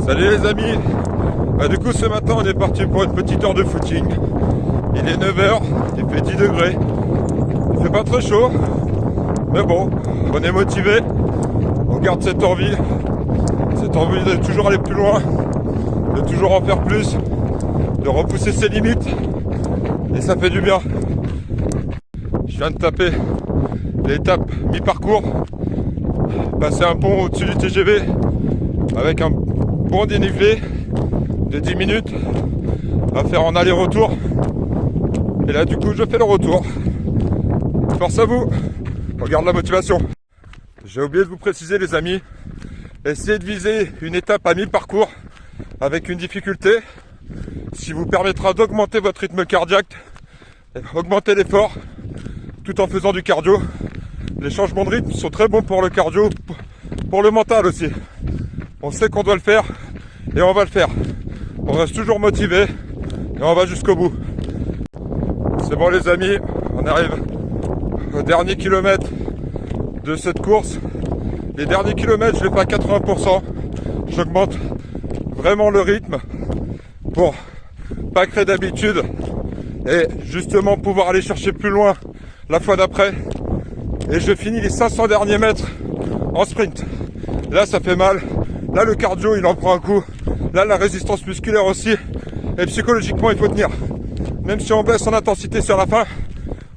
Salut les amis. Du coup ce matin on est parti pour une petite heure de footing. Il est 9 h, il fait 10 degrés. Il fait pas très chaud. Mais bon, on est motivé. On garde cette envie de toujours aller plus loin, de toujours en faire plus, de repousser ses limites. Et ça fait du bien. Je viens de taper l'étape mi-parcours, passer un pont au-dessus du TGV avec un bon dénivelé de 10 minutes à faire en aller-retour. Et là du coup je fais le retour. Force à vous, on garde la motivation. J'ai oublié de vous préciser les amis, essayez de viser une étape à mi-parcours avec une difficulté qui vous permettra d'augmenter votre rythme cardiaque, augmenter l'effort tout en faisant du cardio. Les changements de rythme sont très bons pour le cardio, pour le mental aussi. On sait qu'on doit le faire et on va le faire. On reste toujours motivé et on va jusqu'au bout. C'est bon les amis, on arrive au dernier kilomètre de cette course. Les derniers kilomètres, je les fais à 80%. J'augmente vraiment le rythme pour pas créer d'habitude et justement pouvoir aller chercher plus loin la fois d'après. Et je finis les 500 derniers mètres en sprint. Là ça fait mal, là le cardio il en prend un coup, là la résistance musculaire aussi, et psychologiquement il faut tenir. Même si on baisse en intensité sur la fin,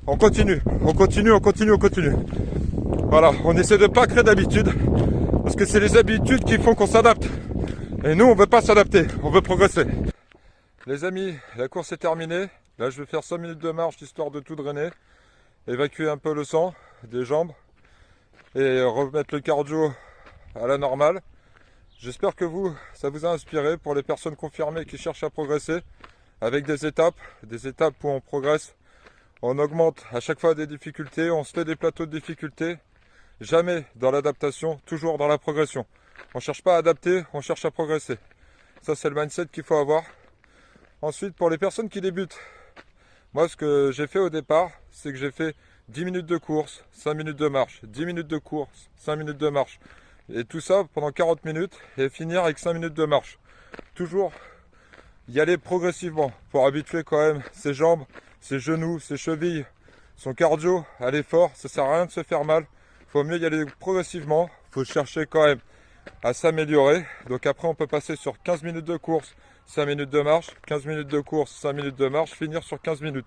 on continue. Voilà, on essaie de pas créer d'habitude, parce que c'est les habitudes qui font qu'on s'adapte. Et nous on veut pas s'adapter, on veut progresser. Les amis, la course est terminée. Là je vais faire 5 minutes de marche histoire de tout drainer, évacuer un peu le sang des jambes et remettre le cardio à la normale. J'espère que ça vous a inspiré pour les personnes confirmées qui cherchent à progresser avec des étapes où on progresse, on augmente à chaque fois des difficultés, on se fait des plateaux de difficultés, jamais dans l'adaptation, toujours dans la progression. On ne cherche pas à adapter, on cherche à progresser. Ça c'est le mindset qu'il faut avoir. Ensuite, pour les personnes qui débutent, moi ce que j'ai fait au départ, c'est que j'ai fait 10 minutes de course, 5 minutes de marche, 10 minutes de course, 5 minutes de marche. Et tout ça pendant 40 minutes et finir avec 5 minutes de marche. Toujours y aller progressivement pour habituer quand même ses jambes, ses genoux, ses chevilles, son cardio à l'effort. Ça sert à rien de se faire mal. Il faut mieux y aller progressivement. Il faut chercher quand même à s'améliorer. Donc après on peut passer sur 15 minutes de course, 5 minutes de marche, 15 minutes de course, 5 minutes de marche, finir sur 15 minutes.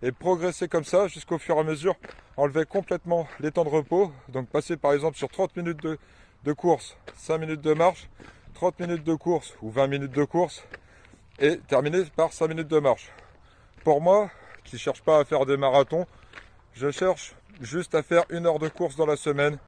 Et progresser comme ça jusqu'au fur et à mesure, enlever complètement les temps de repos. Donc passer par exemple sur 30 minutes de course, 5 minutes de marche, 30 minutes de course ou 20 minutes de course et terminer par 5 minutes de marche. Pour moi, qui ne cherche pas à faire des marathons, je cherche juste à faire 1 heure de course dans la semaine.